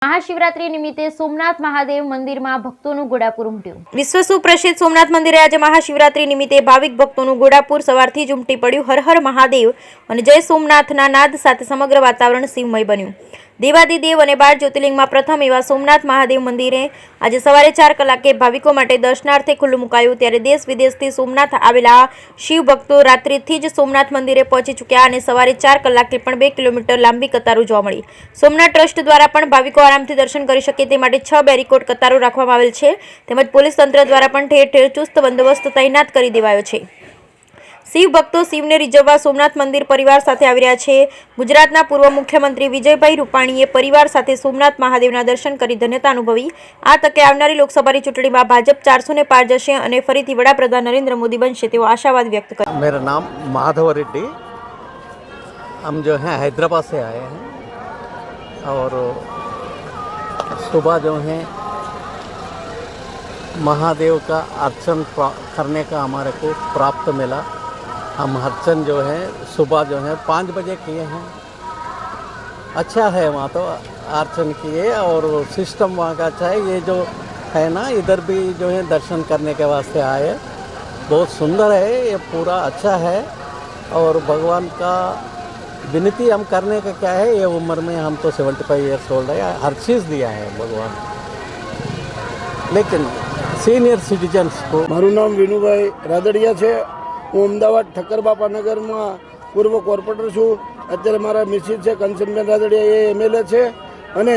महाशिवरात्रि निमित्ते सोमनाथ महादेव मंदिर में भक्तों घोड़ापूर उमट्યું। विश्व सुप्रसिद्ध सोमनाथ मंदिरे आज महाशिवरात्रि निमित्ते भाविक भक्तों घोड़ापूर सवारथी ज उमटी पड्યું। हर हर महादेव और जय सोमनाथना नाद साथे समग्र वातावरण शिवमय बन्યું। देवादिदेव और 12 ज्योतिर्लिंग में प्रथम एवं सोमनाथ महादेव मंदिरे आज सवारे 4 कलाके भाविकों माटे दर्शनार्थे खुल्लू मुकाયું। त्यारे देश विदेशथी सोमनाथ आवेला शिव भक्तों रात्रिथी ज सोमनाथ मंदिरे पहोंची चूक्या और सवारे 4 कलाके पण 2 किलोमीटर लांबी कतारो जोवा मळी। सोमनाथ ट्रस्ट द्वारा पण भाविको आरामथी दर्शन करी शके ते माटे 6 बेरिकोड कतारो राखवामां आवेल छे। तेमज पोलीस तंत्र द्वारा पण ठेर ठेर चुस्त बंदोबस्त तैनात करी देवायो छे। शिव भक्तों शिवने रिझववा सोमनाथ मंदिर परिवार साथे आवी रह्या छे। गुजरातना पूर्व मुख्यमंत्री विजयभाई रूपाणीए परिवार साथे सोमनाथ महादेवना दर्शन करी धन्यता अनुभवी। आ तके आवनारी लोकसभानी चूंटणीमां भाजप 400 ने पार जशे अने फरीथी वडाप्रधान नरेंद्र मोदी बनशे तेवो आशावाद व्यक्त कर्यो। मेरा नाम माधव रेड्डी, हम जो हैं हैदराबाद से आए हैं और सुबह जो है महादेव का अर्चन करने का हमारे को प्राप्त मिला। हम अर्चन जो है सुबह जो है 5 बजे किए हैं। अच्छा है, वहाँ तो अर्चन किए और सिस्टम वहाँ का अच्छा है। ये जो है ना, इधर भी जो है दर्शन करने के वास्ते आए, बहुत सुंदर है, ये पूरा अच्छा है। और भगवान का विनती हम करने का क्या है, ये उम्र में हम तो 75 ईयर्स ओल्ड है, हर चीज़ दिया है भगवान, लेकिन सीनियर सिटीजन्स को। मारू नाम विनुभाई रादड़िया है। हूँ अमदावाद ठक्करबापा नगर में पूर्व कॉर्पोरेटर छूँ। अत्यारे मारा मिसिस है कंचनबेन रादड़िया, ये एमएलए है। अने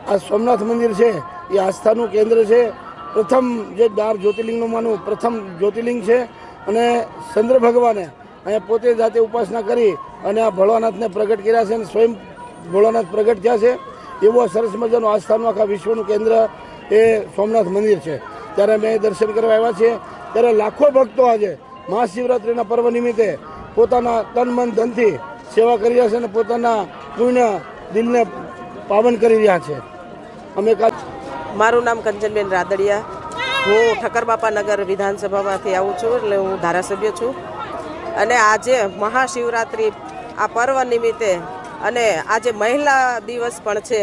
आ सोमनाथ मंदिर है ये आस्थानु केन्द्र है। प्रथम जो 12 ज्योतिर्लिंग मानु प्रथम ज्योतिर्लिंग है। अने चंद्र भगवाने अँ पोते जाते उपासना करी अने आ भोलानाथ ने प्रगट कर्या छे। स्वयं भोलानाथ प्रगट थया छे एवो सरस मजानो आस्थानु आखा विश्वनु केन्द्र ए सोमनाथ मंदिर है। त्यारे मैं दर्शन करवा आव्या छे। त्यारे लाखों भक्तों आज महाशिवरात्रिना पर्व निमित्ते पोताना तन मन धनथी सेवा करी रह्या छे अने पोताना पुण्य दिलने पावन करी रह्या छे। अमे मारू नाम कंचनबेन रादड़िया, हूँ ठक्करबापा नगर विधानसभामांथी आવું છું, એટલે હું ધારાસભ્ય છું। અને આજે મહાશિવરાત્રિ આ પર્વ નિમિત્તે અને આજે મહિલા દિવસ પણ છે,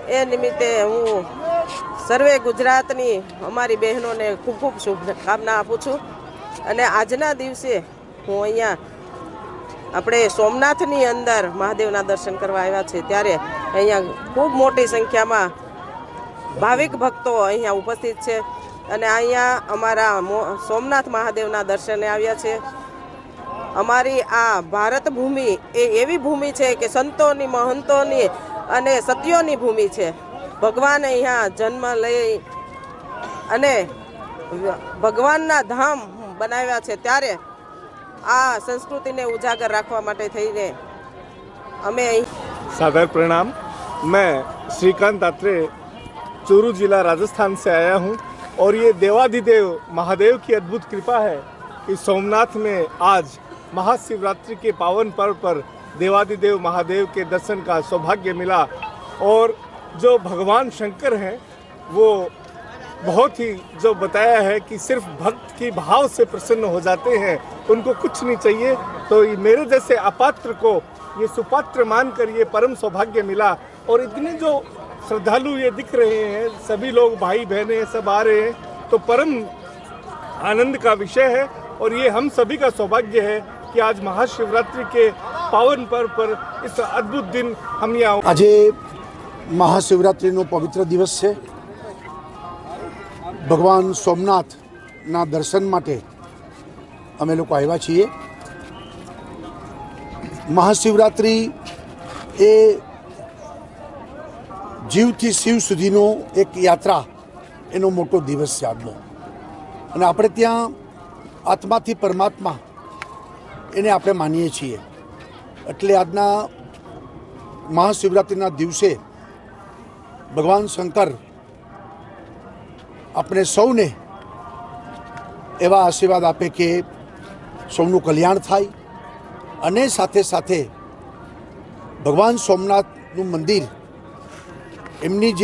એ નિમિત્તે હું સર્વે ગુજરાતની અમારી બહેનોને ખૂબ ખૂબ શુભકામના આપું છું। અને આજના દિવસે હું અહીંયા આપણે સોમનાથની અંદર મહાદેવના દર્શન કરવા આવ્યા છે, ત્યારે અહીંયા ખૂબ મોટી સંખ્યામાં ભાવિક ભક્તો અહીંયા ઉપસ્થિત છે અને અહીંયા અમારા સોમનાથ મહાદેવના દર્શને આવ્યા છે। અમારી આ ભારત ભૂમિ એ એવી ભૂમિ છે કે સંતોની મહંતોની અને સત્યોની ભૂમિ છે। ભગવાને અહીંયા જન્મ લઈ અને ભગવાનના ધામ બનાવ્યા છે, ત્યારે આ સંસ્કૃતિને ઉજાગર રાખવા માટે થઈને અમે અહીં। सादर प्रणाम। मैं श्रीकांत दात्रे चूरू जिला राजस्थान से आया हूँ और ये देवादिदेव महादेव की अद्भुत कृपा है कि सोमनाथ में आज महाशिवरात्रि के पावन पर्व पर देवादिदेव महादेव के दर्शन का सौभाग्य मिला। और जो भगवान शंकर हैं वो बहुत ही जो बताया है कि सिर्फ भक्त की भाव से प्रसन्न हो जाते हैं, उनको कुछ नहीं चाहिए। तो मेरे जैसे अपात्र को ये सुपात्र मानकर ये परम सौभाग्य मिला। और इतने जो श्रद्धालु ये दिख रहे हैं, सभी लोग भाई बहनें सब आ रहे हैं, तो परम आनंद का विषय है। और ये हम सभी का सौभाग्य है कि आज महाशिवरात्रि के पावन पर्व पर इस अद्भुत दिन हम यहाँ आज महाशिवरात्रिनो पवित्र दिवस है। भगवान सोमनाथना दर्शन माटे अमे लोग आव्या छीए। महाशिवरात्रि ए जीव थी शिव सुधीनो एक यात्रा एनो मोटो दिवस है आजनो। अने आपणे त्यां आत्मा थी परमात्मा एने आपणे मानीए छीए। एटले आजना महाशिवरात्रिना दिवसे भगवान शंकर अपने सौने एवा आशीर्वाद आपे कि सौનું કલ્યાણ થાય અને સાથે સાથે ભગવાન સોમનાથનું મંદિર એમની જે